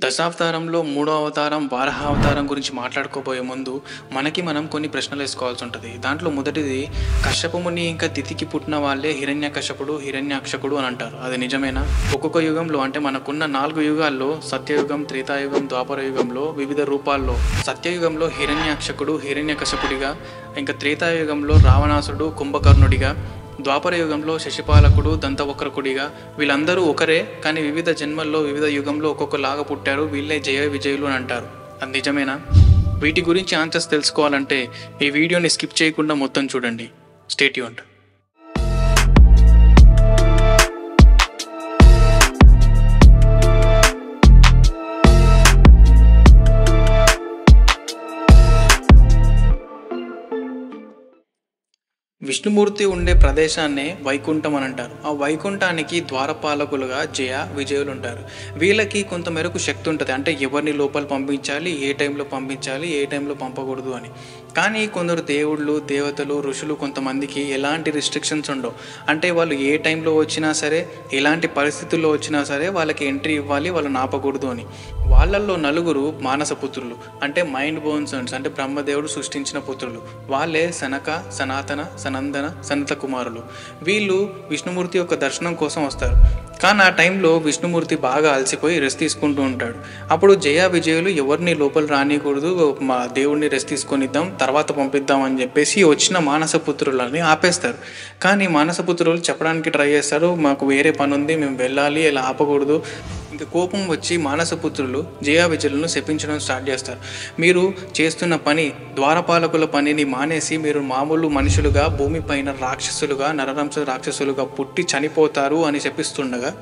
దశావతారంలో మూడో అవతారం వారాహ అవతారం గురించి మాట్లాడుకోబోయే ముందు మనం కొన్ని ప్రశ్నలు వేసుకోవాల్సి ఉంటుంది. దాంట్లో మొదటిది, కశ్యప ముని ఇంకా తిథికి పుట్టిన వాళ్ళే హిరణ్యకశ్యపుడు హిరణ్యాక్షకుడు అని అంటారు. అది నిజమేనా? ఒక్కొక్క యుగంలో అంటే మనకున్న 4 యుగాల్లో సత్యయుగం, త్రేతాయుగం, ద్వాపర యుగంలో వివిధ రూపాల్లో సత్యయుగంలో హిరణ్యాక్షకుడు హిరణ్యకశ్యపుడిగా, ఇంకా త్రేతాయుగంలో రావణాసుడు కుంభకర్ణుడిగా, ద్వాపర యుగంలో శశిపాలకుడు దంతవక్రకుడిగా, వీళ్ళందరూ ఒకరే కానీ వివిధ జన్మల్లో వివిధ యుగంలో ఒక్కొక్కలాగా పుట్టారు. వీళ్ళే జయ విజయులు అని అంటారు. అది నిజమేనా? వీటి గురించి ఆన్సర్స్ తెలుసుకోవాలంటే ఈ వీడియోని స్కిప్ చేయకుండా మొత్తం చూడండి. Stay tuned. విష్ణుమూర్తి ఉండే ప్రదేశాన్నే వైకుంఠం అని అంటారు. ఆ వైకుంఠానికి ద్వారపాలకులుగా జయ విజయులు ఉంటారు. వీళ్ళకి కొంత మేరకు శక్తి ఉంటుంది, అంటే ఎవరిని లోపల పంపించాలి, ఏ టైంలో పంపించాలి, ఏ టైంలో పంపకూడదు అని. కానీ కొందరు దేవుళ్ళు, దేవతలు, ఋషులు కొంతమందికి ఎలాంటి రిస్ట్రిక్షన్స్ ఉండవు. అంటే వాళ్ళు ఏ టైంలో వచ్చినా సరే, ఎలాంటి పరిస్థితుల్లో వచ్చినా సరే వాళ్ళకి ఎంట్రీ ఇవ్వాలి, వాళ్ళని ఆపకూడదు అని. వాళ్ళల్లో 4 మానస పుత్రులు, అంటే మైండ్ బోర్న్ సన్స్, అంటే బ్రహ్మదేవుడు సృష్టించిన పుత్రులు. వాళ్ళే సనక, సనాతన, సనందన, సనత కుమారులు. వీళ్ళు విష్ణుమూర్తి యొక్క దర్శనం కోసం వస్తారు. కానీ ఆ టైంలో విష్ణుమూర్తి బాగా అలసిపోయి రెస్ట్ తీసుకుంటూ ఉంటాడు. అప్పుడు జయ విజయులు ఎవరిని లోపల రానియకూడదు, మా దేవుడిని రెస్ట్ తీసుకొనిద్దాం, తర్వాత పంపిద్దాం అని చెప్పేసి వచ్చిన మానసపుత్రులని ఆపేస్తారు. కానీ మానసపుత్రులు చెప్పడానికి ట్రై చేస్తారు, మాకు వేరే పని ఉంది, మేము వెళ్ళాలి, ఇలా ఆపకూడదు. ఇంకా కోపం వచ్చి మానసపుత్రులు జయ విజయులను శపించడం స్టార్ట్ చేస్తారు. మీరు చేస్తున్న పని, ద్వారపాలకుల పనిని మానేసి మీరు మామూలు మనుషులుగా భూమిపైన రాక్షసులుగా, నరరంశ రాక్షసులుగా పుట్టి చనిపోతారు అని శపిస్తుండగా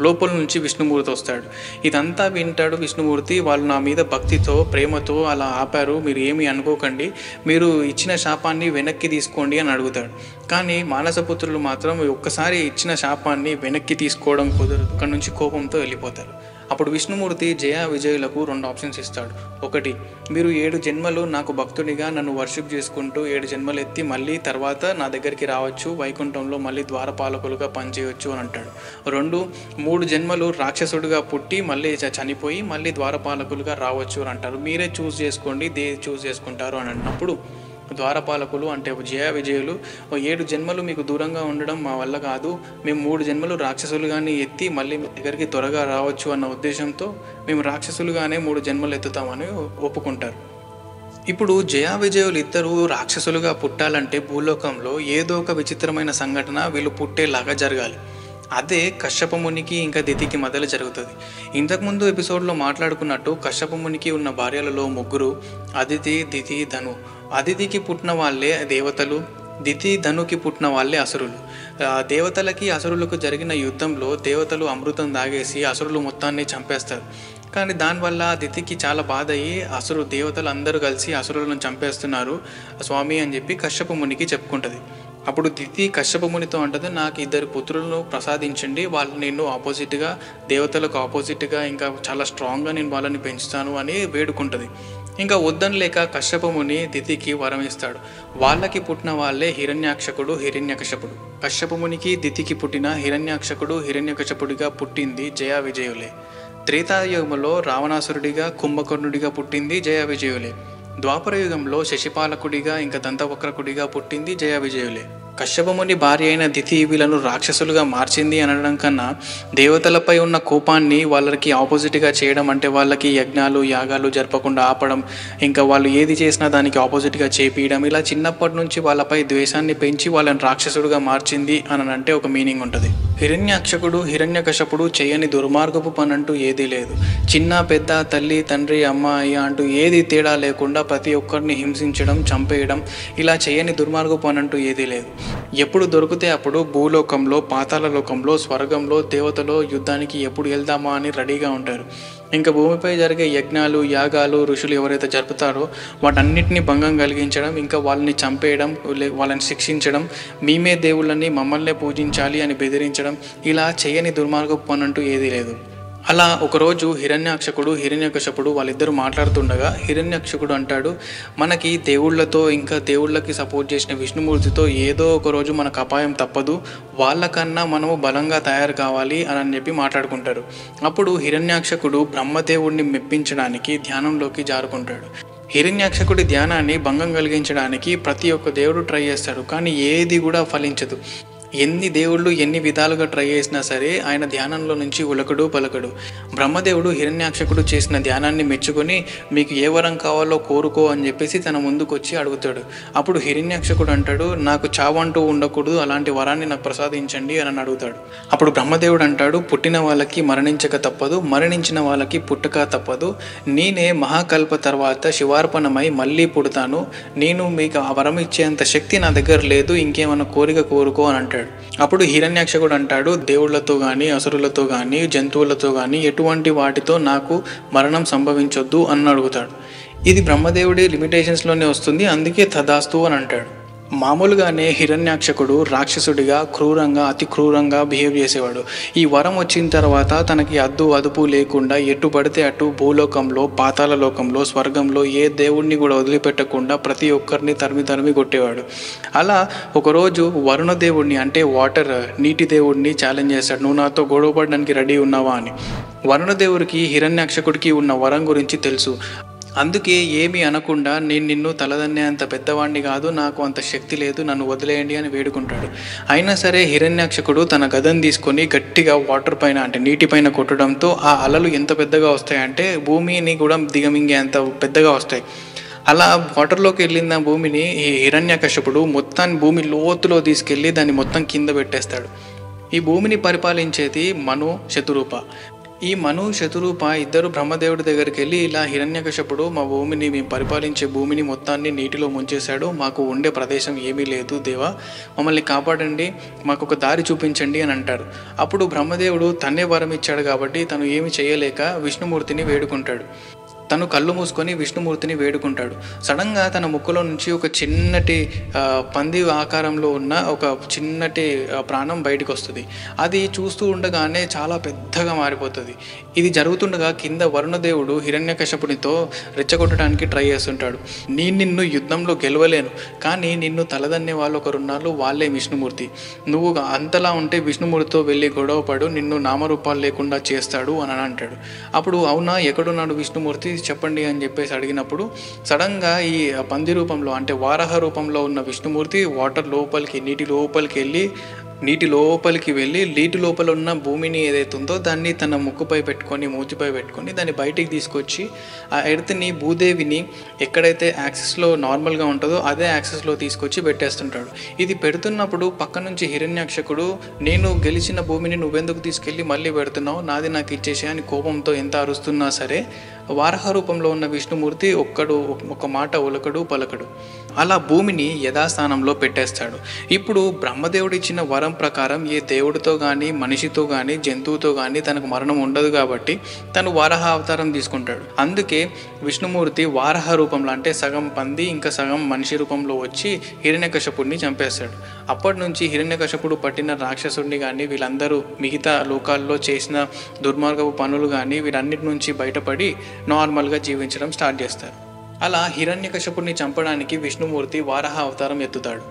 లోపల నుంచి విష్ణుమూర్తి వస్తాడు. ఇదంతా వింటాడు విష్ణుమూర్తి. వాళ్ళు నా మీద భక్తితో, ప్రేమతో అలా ఆపారు, మీరు ఏమీ అనుకోకండి, మీరు ఇచ్చిన శాపాన్ని వెనక్కి తీసుకోండి అని అడుగుతాడు. కానీ మానసపుత్రులు మాత్రం ఒక్కసారి ఇచ్చిన శాపాన్ని వెనక్కి తీసుకోవడం కుదరదు. అక్కడి నుంచి కోపంతో వెళ్ళిపోతారు. అప్పుడు విష్ణుమూర్తి జయ విజయులకు 2 ఆప్షన్స్ ఇస్తాడు. ఒకటి, మీరు 7 జన్మలు నాకు భక్తునిగా నన్ను వర్షిప్ చేసుకుంటూ 7 జన్మలు ఎత్తి మళ్ళీ తర్వాత నా దగ్గరికి రావచ్చు, వైకుంఠంలో మళ్ళీ ద్వారపాలకులుగా పనిచేయవచ్చు అని అంటాడు. 2, 3 జన్మలు రాక్షసుడిగా పుట్టి మళ్ళీ చనిపోయి మళ్ళీ ద్వారపాలకులుగా రావచ్చు అని అంటారు. మీరే చూస్ చేసుకోండి, చూస్ చేసుకుంటారు అని అన్నప్పుడు ద్వారపాలకులు అంటే జయ విజయులు, 7 జన్మలు మీకు దూరంగా ఉండడం మా వల్ల కాదు, మేము 3 జన్మలు రాక్షసులుగానే ఎత్తి మళ్ళీ మీ దగ్గరికి త్వరగా రావచ్చు అన్న ఉద్దేశంతో మేము రాక్షసులుగానే 3 జన్మలు ఎత్తుతామని ఒప్పుకుంటారు. ఇప్పుడు జయ విజయులు ఇద్దరు రాక్షసులుగా పుట్టాలంటే భూలోకంలో ఏదో ఒక విచిత్రమైన సంఘటన వీళ్ళు పుట్టేలాగా జరగాలి. అదే కశ్యప మునికి ఇంకా దితికి మధ్యలో జరుగుతుంది. ఇంతకుముందు ఎపిసోడ్లో మాట్లాడుకున్నట్టు కశ్యప మునికి ఉన్న భార్యలలో 3 అదితి, దితి, ధను. అదితికి పుట్టిన వాళ్ళే దేవతలు, దితి ధనుకి పుట్టిన వాళ్ళే అసురులు. దేవతలకి అసురులకు జరిగిన యుద్ధంలో దేవతలు అమృతం తాగేసి అసురులు మొత్తాన్ని చంపేస్తారు. కానీ దానివల్ల దితికి చాలా బాధ అయ్యి దేవతలు అందరూ కలిసి అసురులను చంపేస్తున్నారు స్వామి అని చెప్పి కశ్యప మునికి చెప్పుకుంటుంది. అప్పుడు దితి కశ్యప మునితో అంటది, నాకు 2 పుత్రులను ప్రసాదించండి, వాళ్ళు నేను ఆపోజిట్గా, దేవతలకు ఆపోజిట్గా ఇంకా చాలా స్ట్రాంగ్గా నేను వాళ్ళని పెంచుతాను అని వేడుకుంటుంది. ఇంకా వద్దని లేక కశ్యప ముని దితికి వరం ఇస్తాడు. వాళ్ళకి పుట్టిన వాళ్ళే హిరణ్యాక్షకుడు హిరణ్యకశపుడు. కశ్యప మునికి దితికి పుట్టిన హిరణ్యాక్షకుడు హిరణ్యకశపుడిగా పుట్టింది జయ విజయులే. త్రేతాయుగంలో రావణాసురుడిగా, కుంభకర్ణుడిగా పుట్టింది జయ విజయులే. ద్వాపర యుగంలో శశిపాలకుడిగా ఇంకా దంతవక్రకుడిగా పుట్టింది జయ విజయులే. కశ్యపముని భార్య అయిన దితి వీళ్ళను రాక్షసులుగా మార్చింది అనడం కన్నా దేవతలపై ఉన్న కోపాన్ని వాళ్ళకి ఆపోజిట్గా చేయడం, అంటే వాళ్ళకి యజ్ఞాలు యాగాలు జరపకుండా ఆపడం, ఇంకా వాళ్ళు ఏది చేసినా దానికి ఆపోజిట్గా చేపియడం, ఇలా చిన్నప్పటి నుంచి వాళ్ళపై ద్వేషాన్ని పెంచి వాళ్ళని రాక్షసుడుగా మార్చింది అని అంటే ఒక మీనింగ్ ఉంటుంది. హిరణ్యాక్షకుడు హిరణ్యకశపుడు చేయని దుర్మార్గపు పని అంటూ ఏదీ లేదు. చిన్న పెద్ద, తల్లి తండ్రి, అమ్మ అయ్య అంటూ ఏది తేడా లేకుండా ప్రతి ఒక్కరిని హింసించడం, చంపేయడం, ఇలా చేయని దుర్మార్గపు పని అంటూ ఏదీ లేదు. ఎప్పుడు దొరికితే అప్పుడు భూలోకంలో, పాతాళ లోకంలో, స్వర్గంలో దేవతలో యుద్ధానికి ఎప్పుడు వెళ్దామా అని రెడీగా ఉంటారు. ఇంకా భూమిపై జరిగే యజ్ఞాలు యాగాలు ఋషులు ఎవరైతే జరుపుతారో వాటన్నిటిని భంగం కలిగించడం, ఇంకా వాళ్ళని చంపేయడం, వాళ్ళని శిక్షించడం, మేమే దేవుళ్ళని మమ్మల్నే పూజించాలి అని బెదిరించడం, ఇలా చేయని దుర్మార్గపు పని అంటూ ఏదీ లేదు. అలా ఒకరోజు హిరణ్యాక్షకుడు హిరణ్యకశపుడు వాళ్ళిద్దరూ మాట్లాడుతుండగా హిరణ్యాక్షకుడు అంటాడు, మనకి దేవుళ్ళతో ఇంకా దేవుళ్ళకి సపోర్ట్ చేసిన విష్ణుమూర్తితో ఏదో ఒక రోజు మనకు అపాయం తప్పదు, వాళ్ళకన్నా మనము బలంగా తయారు కావాలి అని చెప్పి మాట్లాడుకుంటారు. అప్పుడు హిరణ్యాక్షకుడు బ్రహ్మదేవుడిని మెప్పించడానికి ధ్యానంలోకి జారుకుంటాడు. హిరణ్యాక్షకుడి ధ్యానాన్ని భంగం కలిగించడానికి ప్రతి ఒక్క దేవుడు ట్రై చేస్తాడు, కానీ ఏది కూడా ఫలించదు. ఎన్ని దేవుళ్ళు ఎన్ని విధాలుగా ట్రై చేసినా సరే ఆయన ధ్యానంలో నుంచి ఉలకడు పలకడు. బ్రహ్మదేవుడు హిరణ్యాక్షకుడు చేసిన ధ్యానాన్ని మెచ్చుకొని మీకు ఏ వరం కావాలో కోరుకో అని చెప్పేసి తన ముందుకు వచ్చి అడుగుతాడు. అప్పుడు హిరణ్యాక్షకుడు అంటాడు, నాకు చావంటూ ఉండకూడదు, అలాంటి వరాన్ని నాకు ప్రసాదించండి అని అడుగుతాడు. అప్పుడు బ్రహ్మదేవుడు అంటాడు, పుట్టిన వాళ్ళకి మరణించక తప్పదు, మరణించిన వాళ్ళకి పుట్టక తప్పదు. నేనే మహాకల్ప తర్వాత శివార్పణమై మళ్ళీ పుడతాను. నేను మీకు ఆ వరం ఇచ్చేంత శక్తి నా దగ్గర లేదు, ఇంకేమైనా కోరిక కోరుకో అని అంటాడు. అప్పుడు హిరణ్యాక్షకుడు అంటాడు, దేవుళ్లతో కానీ అసురులతో కానీ జంతువులతో కానీ ఎటువంటి వాటితో నాకు మరణం సంభవించొద్దు అని అడుగుతాడు. ఇది బ్రహ్మదేవుడి లిమిటేషన్స్లోనే వస్తుంది, అందుకే తదాస్తు అని అంటాడు. మామూలుగానే హిరణ్యాక్షకుడు రాక్షసుడిగా క్రూరంగా అతి క్రూరంగా బిహేవ్ చేసేవాడు. ఈ వరం వచ్చిన తర్వాత తనకి అదుపు లేకుండా ఎటు పడితే అటు భూలోకంలో పాతాళ లోకంలో స్వర్గంలో ఏ దేవుణ్ణి కూడా వదిలిపెట్టకుండా ప్రతి ఒక్కరిని తరిమి కొట్టేవాడు. అలా ఒకరోజు వరుణ దేవుడిని అంటే నీటి దేవుడిని ఛాలెంజ్ చేశాడు, నువ్వు నాతో గొడవ పడడానికి రెడీ ఉన్నావా అని. వరుణదేవుడికి హిరణ్యాక్షకుడికి ఉన్న వరం గురించి తెలుసు, అందుకే ఏమీ అనకుండా నేను నిన్ను తలదన్నే అంత పెద్దవాడిని కాదు, నాకు అంత శక్తి లేదు, నన్ను వదిలేయండి అని వేడుకుంటాడు. అయినా సరే హిరణ్యాక్షకుడు తన గదను తీసుకొని గట్టిగా వాటర్ పైన అంటే నీటిపైన కొట్టడంతో ఆ అలలు ఎంత పెద్దగా వస్తాయంటే భూమిని కూడా దిగమింగే అంత పెద్దగా వస్తాయి. అలా వాటర్లోకి వెళ్ళిన భూమిని ఈ హిరణ్యకశపుడు మొత్తాన్ని భూమి లోతులో తీసుకెళ్ళి దాన్ని మొత్తం కింద పెట్టేస్తాడు. ఈ భూమిని పరిపాలించేది మను శతురూప. ఈ మను శతురూప ఇద్దరు బ్రహ్మదేవుడి దగ్గరికి వెళ్ళి, ఇలా హిరణ్యకశపుడు మా భూమిని మేము పరిపాలించే భూమిని మొత్తాన్ని నీటిలో ముంచేశాడు, మాకు ఉండే ప్రదేశం ఏమీ లేదు దేవా, మమ్మల్ని కాపాడండి, మాకు ఒక దారి చూపించండి అని అంటారు. అప్పుడు బ్రహ్మదేవుడు తన్నే వరం ఇచ్చాడు కాబట్టి తను ఏమి చేయలేక విష్ణుమూర్తిని వేడుకుంటాడు. తను కళ్ళు మూసుకొని విష్ణుమూర్తిని వేడుకుంటాడు. సడన్గా తన ముక్కులో నుంచి ఒక చిన్నటి పంది ఆకారంలో ఉన్న ఒక చిన్నటి ప్రాణం బయటకు వస్తుంది. అది చూస్తూ ఉండగానే చాలా పెద్దగా మారిపోతుంది. ఇది జరుగుతుండగా కింద వరుణదేవుడు హిరణ్యకశపునితో రెచ్చగొట్టడానికి ట్రై చేస్తుంటాడు. నిన్ను యుద్ధంలో గెలవలేను, కానీ నిన్ను తలదన్నే వాళ్ళు ఒకరున్నారు, వాళ్ళే విష్ణుమూర్తి. నువ్వు అంతలా ఉంటే విష్ణుమూర్తితో వెళ్ళి గొడవపడు, నిన్ను నామరూపాలు లేకుండా చేస్తాడు అని అంటాడు. అప్పుడు అవునా, ఎక్కడున్నాడు విష్ణుమూర్తి చెప్పండి అని చెప్పేసి అడిగినప్పుడు సడన్గా ఈ పంది రూపంలో అంటే వారాహ రూపంలో ఉన్న విష్ణుమూర్తి వాటర్ లోపలికి నీటి లోపలికి వెళ్ళి నీటి లోపల ఉన్న భూమిని ఏదైతే ఉందో దాన్ని తన ముక్కుపై పెట్టుకొని మూతిపై పెట్టుకొని దాన్ని బయటికి తీసుకొచ్చి ఆ ఎర్త్ని భూదేవిని ఎక్కడైతే యాక్సెస్లో నార్మల్గా ఉంటుందో అదే యాక్సెస్లో తీసుకొచ్చి పెట్టేస్తుంటాడు. ఇది పెడుతున్నప్పుడు పక్క నుంచి హిరణ్యాక్షకుడు, నేను గెలిచిన భూమిని నువ్వెందుకు తీసుకెళ్ళి మళ్ళీ పెడుతున్నావు, నాది నాకు ఇచ్చేసే అని కోపంతో ఎంత అరుస్తున్నా సరే వారాహ రూపంలో ఉన్న విష్ణుమూర్తి ఒక మాట ఉలకడు పలకడు. అలా భూమిని యథాస్థానంలో పెట్టేస్తాడు. ఇప్పుడు బ్రహ్మదేవుడు ఇచ్చిన వరం ప్రకారం ఏ దేవుడితో కానీ మనిషితో కానీ జంతువుతో కానీ తనకు మరణం ఉండదు కాబట్టి తను వారాహ అవతారం తీసుకుంటాడు. అందుకే విష్ణుమూర్తి వారాహ రూపంలో అంటే సగం పంది ఇంకా సగం మనిషి రూపంలో వచ్చి హిరణ్యకశపుడిని చంపేస్తాడు. అప్పటి నుంచి హిరణ్యకశపుడు పట్టిన రాక్షసుడిని కానీ వీళ్ళందరూ మిగతా లోకాల్లో చేసిన దుర్మార్గపు పనులు కానీ వీరన్నిటి నుంచి బయటపడి నార్మల్గా జీవించడం స్టార్ట్ చేస్తారు. అలా హిరణ్యకశపుడిని చంపడానికి విష్ణుమూర్తి వారాహ అవతారం ఎత్తుతాడు.